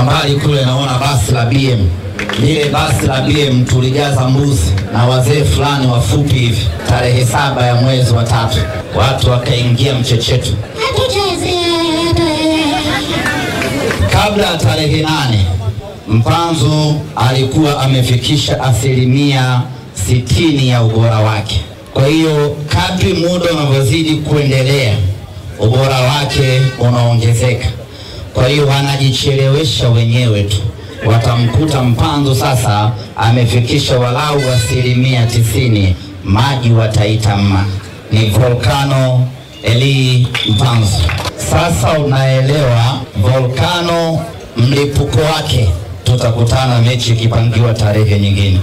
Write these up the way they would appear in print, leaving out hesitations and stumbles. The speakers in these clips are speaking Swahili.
Kwa mbali kule naona basi la BM. Lile basi la BM tulijaza mbuzi na wazee fulani wafupi hivi. Tarehe 7 ya mwezi wa 3 watu wakaingia mchecheto. Kabla ya tarehe 8 Mpanzu alikuwa amefikisha 60% ya ubora wake. Kwa hiyo kadri muda unavyozidi kuendelea ubora wake unaongezeka. Kwa hiyo wanajichelewesha wenyewe tu. Watamkuta Mpanzu sasa amefikisha walau 90%, maji wataitama. Ni Volcano Eli Mpanzu. Sasa unaelewa Volcano mlipuko wake. Tutakutana mechi ikipangiwa tarehe nyingine.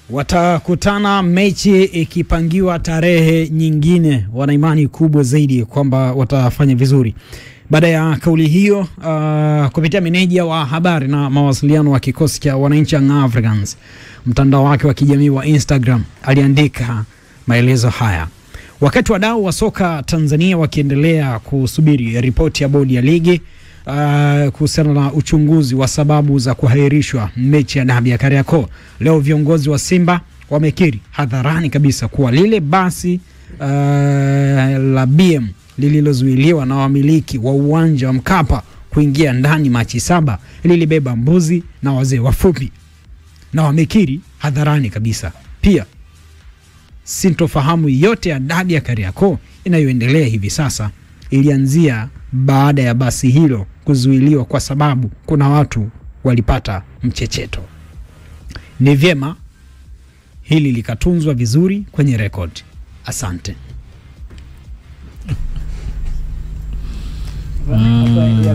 Watakutana mechi ikipangiwa tarehe nyingine. Wana imani kubwa zaidi kwamba watafanya vizuri. Baada ya kauli hiyo, kupitia meneja wa habari na mawasiliano wa kikosi cha wananchi Young Africans, mtandao wake wa kijamii wa Instagram, aliandika maelezo haya. Wakati wadau wa soka Tanzania wakiendelea kusubiri ripoti ya bodi ya ligi kuhusiana na uchunguzi wa sababu za kuhairishwa mechi ya dabi ya Kariakoo, leo viongozi wa Simba wamekiri hadharani kabisa kuwa lile basi la BM lililozuiliwa na wamiliki wa uwanja wa Mkapa kuingia ndani Machi 7 lilibeba mbuzi na wazee wafupi, na wamekiri hadharani kabisa pia sintofahamu yote ya dabi ya Kariakoo inayoendelea hivi sasa ilianzia baada ya basi hilo kuzuiliwa kwa sababu kuna watu walipata mchecheto. Ni vyema hili likatunzwa vizuri kwenye record. Asante.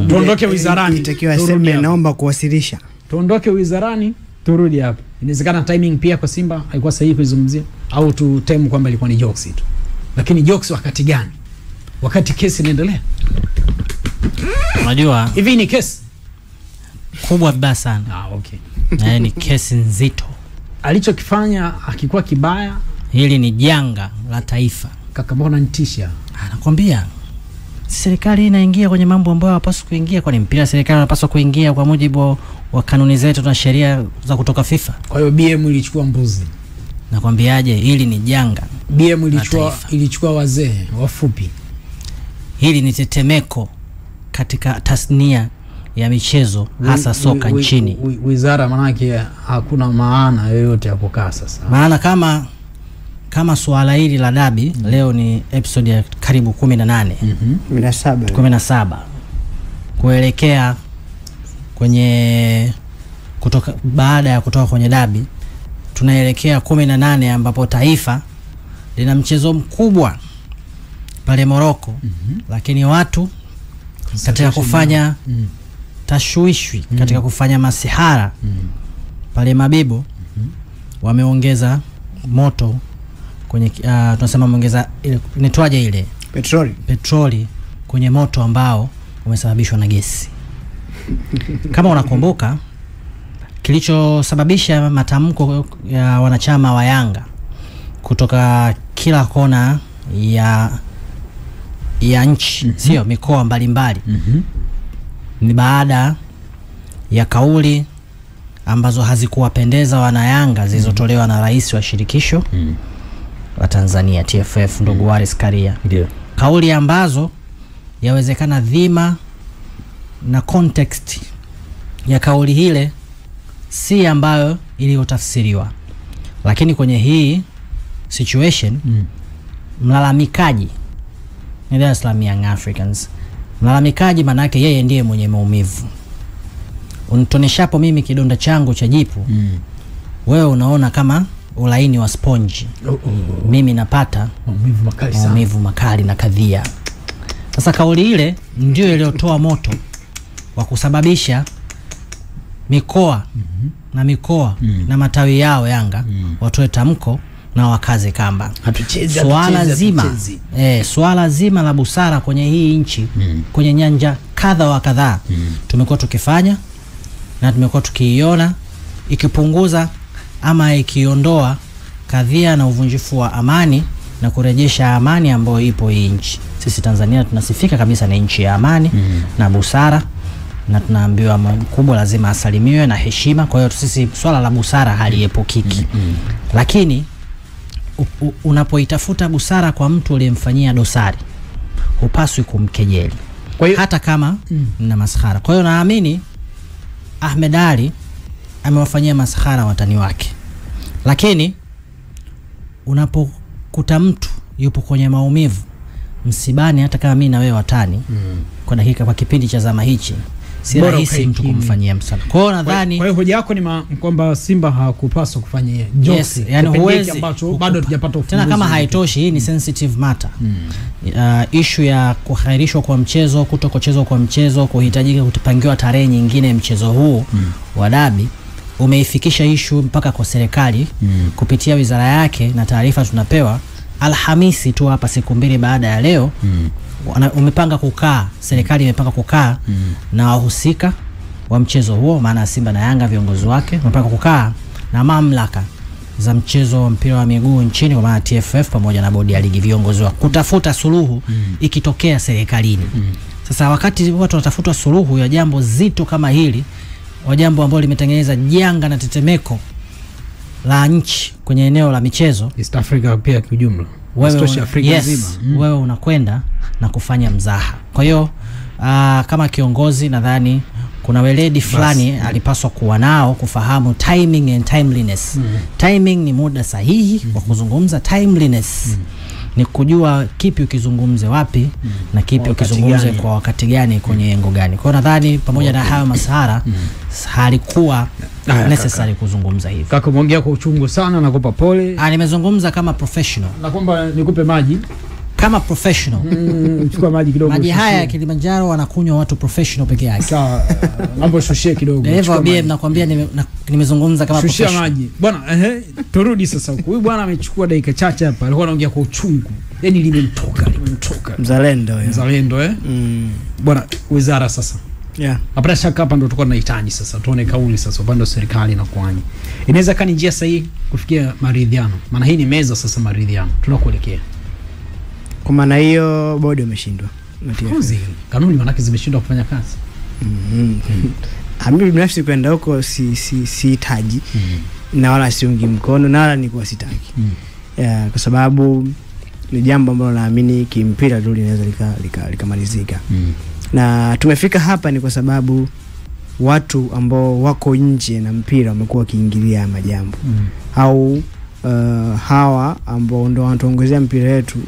Tuondoke wizarani. Itakiwa sema naomba kuwasilisha. Tuondoke wizarani, turudi hapa. Inawezekana timing pia kwa Simba haikuwa sahihi kuzungumzia, au tutemu kwamba ilikuwa ni jokes tu. Lakini jokes wakati gani? Wakati kesi inaendelea. Unajua hivi ni kesi kubwa vibaya sana. Okay. Ni kesi nzito. Alichokifanya akikuwa kibaya, hili ni janga la taifa. Kaka mbona nitisha? Anakwambia serikali inaingia kwenye mambo ambayo hapaswi kuingia. Kwa mpira serikali inapaswa kuingia kwa mujibu wa kanuni zetu na sheria za kutoka FIFA. Kwa hiyo BM ilichukua mbuzi. Nakwambiaje, hili ni janga. BM ilichukua wazee wafupi. Hili ni tetemeko katika tasnia ya michezo, hasa soka nchini. Wizara manake hakuna maana yoyote ya kukaa sasa. Maana kama swala hili la dabi leo ni episode ya karibu 18. 17 kuelekea kwenye baada ya kutoka kwenye dabi tunaelekea 18 ambapo taifa lina mchezo mkubwa pale Morocco. Lakini watu katika kufanya tashwishwi, katika kufanya masihara pale Mabibo wameongeza moto kwenye tunasema wameongeza netwaje ile petroli kwenye moto ambao umesababishwa na gesi. Kama unakumbuka kilichosababisha matamko ya wanachama wa Yanga kutoka kila kona ya nchi, sio mikoa mbalimbali, ni baada ya kauli ambazo hazikuwapendeza wana Yanga zilizotolewa na rais wa shirikisho wa Tanzania TFF ndugu Wallace Karia. Kauli ambazo yawezekana dhima na context ya kauli hile si ambayo iliyotafsiriwa. Lakini kwenye hii situation mlalamikaji ni Dar es Salaam Young Africans. Mlalamikaji maana yake yeye ndiye mwenye maumivu. Unitoneshapo mimi kidonda changu cha jipu, wewe unaona kama ulaini wa sponge. Mimi napata maumivu makali na kadhia. Sasa kauli ile ndio iliyotoa moto wa kusababisha mikoa na mikoa na matawi yao Yanga watoe tamko na wakaze kamba. Swala zima la busara kwenye hii nchi kwenye nyanja kadha wa kadhaa tumekuwa tukifanya na tumekuwa tukiiona ikipunguza ama ikiondoa kadhia na uvunjifu wa amani na kurejesha amani ambayo ipo hii nchi. Sisi Tanzania tunasifika kabisa na nchi ya amani na busara na tunaambiwa mkubwa lazima asalimiwe na heshima. Kwa hiyo sisi swala la busara haliepukiki. Lakini unapoitafuta busara kwa mtu uliyemfanyia dosari, hupaswi kumkejeli hata kama na maskhara. Kwa hiyo naamini Ahmed Ally amewafanyia maskhara watani wake, lakini unapokuta mtu yupo kwenye maumivu msibani, hata kama mimi na wewe watani kwa dakika, kwa kipindi cha zama hichi, si rahisi mtu kumfanyia msala. Kwa hiyo nadhani, kwa hiyo hoja yako ni kwamba Simba hakupaswa kufanya jokes, yes, yani huwezi ambacho bado hatujapata ufumbuzi. Tena kama haitoshi, hii ni sensitive matter. Issue ya kuhairishwa kwa mchezo, kutokochezwa kwa mchezo, kuhitajika kupangiwa tarehe nyingine mchezo huu wa dabi, umeifikisha issue mpaka kwa serikali kupitia wizara yake, na taarifa tunapewa Alhamisi tu hapa, siku mbili baada ya leo. Umepanga kukaa, serikali imepanga kukaa na wahusika wa mchezo huo, maana Simba na Yanga viongozi wake wamepanga kukaa na mamlaka za mchezo wa mpira wa miguu nchini, kwa maana TFF pamoja na bodi ya ligi, viongozi wao kutafuta suluhu ikitokea serikalini. Sasa wakati watu wanatafuta suluhu ya jambo zito kama hili, wa jambo ambalo limetengeneza janga na tetemeko la nchi kwenye eneo la michezo East Africa pia kwa ujumla, wewe unakwenda na kufanya mzaha. Kwa hiyo kama kiongozi nadhani kuna weledi fulani alipaswa kuwa nao, kufahamu timing and timeliness. Timing ni muda sahihi wa kuzungumza, timeliness ni kujua kipi ukizungumze wapi na kipi ukizungumze kwa wakati gani, kwenye engo gani. Kwa nadhani pamoja na hayo masahara halikuwa necessary kuzungumza hivi. Kaka, umeongea kwa uchungu sana, nakupa pole. Nimezungumza kama professional. Naomba nikupe maji kama professional. Chukua maji kidogo. Maji haya Kilimanjaro wanakunywa watu professional peke yake. Sawa, mambo shushie kidogo. Hivyo BM nakwambia nimezungumza kama professional. Shushia maji. Bwana, turudi sasa huko. Huyu bwana amechukua dakika chache hapa, alikuwa anaongea kwa uchungu. Yaani limemtoka. Mzalendo Bwana, wizara sasa. Hapana shaka hapa ndo tulikuwa tunahitaji sasa tuone kauli sasa upande wa serikali na kwani. Inaweza kani njia sahihi kufikia maridhiano. Maana hii ni meza sasa maridhiano. Tunakuelekea. Kwa maana hiyo bodi umeshindwa. Kanuni manake zimeshindwa kufanya kazi. Mimi binafsi kwenda huko sihitaji na wala siungi mkono na wala niko sitaki. Kwa sababu ni jambo ambalo naamini kimpira tu linaweza likamalizika. Na tumefika hapa ni kwa sababu watu ambao wako nje na mpira wamekuwa wakiingilia majambo. Au hawa ambao ndio wanatuongezea mpira wetu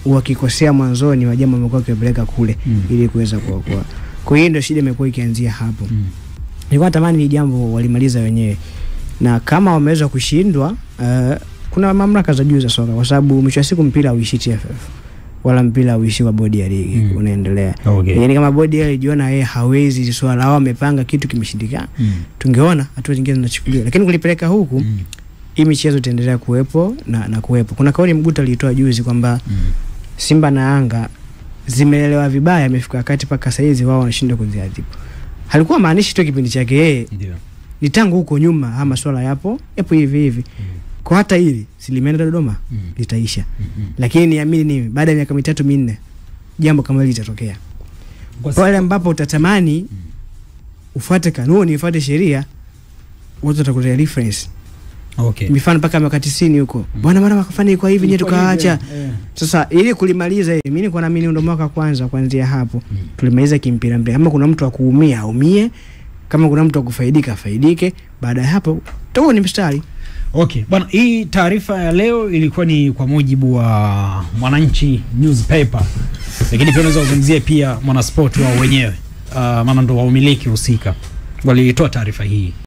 wakikosea mwanzoni wa jambo wamekuwa wakipeleka kule ili kuweza kuokoa. Kwa hiyo ndio shida imekuwa ikianzia hapo. Nilikuwa natamani ni jambo walimaliza wenyewe. Na kama wameweza kushindwa, kuna mamlaka za juu za soka, kwa sababu mwisho wa siku mpira hauishi TFF wala mpira hauishi kwa bodi ya ligi, unaendelea. Yaani kama bodi ya ligi iona yeye hawezi swala au amepanga kitu kimeshindikana, tungeona hatua zingine zinachukuliwa. Lakini kulipeleka huku hii michezo itaendelea kuwepo na kuwepo. Kuna kauli Mguta alitoa juzi kwamba Simba na Yanga zimeelewa vibaya, imefika wakati paka saizi wao wanashindwa kuziadhibu. Halikuwa maanishi tu kipindi chake yeye. Ni tangu huko nyuma ama swala yapo hivi. Kwa hata hili silimeenda Dodoma litaisha. Lakini niamini nini, baada ya miaka 3-4 jambo kama hili litatokea. Pale ambapo utatamani ufuate kanuni, ufuate sheria, watu watakuletea reference. Mifano paka miaka 90 huko. Bwana wakafanya kwa hivi nyewe tukaacha. Sasa ili kulimaliza mimi niko naamini ndio mwaka kwanza kuanzia hapo tulimaliza kimpira mpira. Kama kuna mtu akuumia aumie, kama kuna mtu akufaidika afaidike, baada ya hapo tu ni mstari. Bwana, hii taarifa ya leo ilikuwa ni kwa mujibu wa Mwananchi newspaper. Lakini pia unaweza kuzungumzia pia Mwanasport wao wenyewe. Maana ndio waumiliki husika walitoa taarifa hii.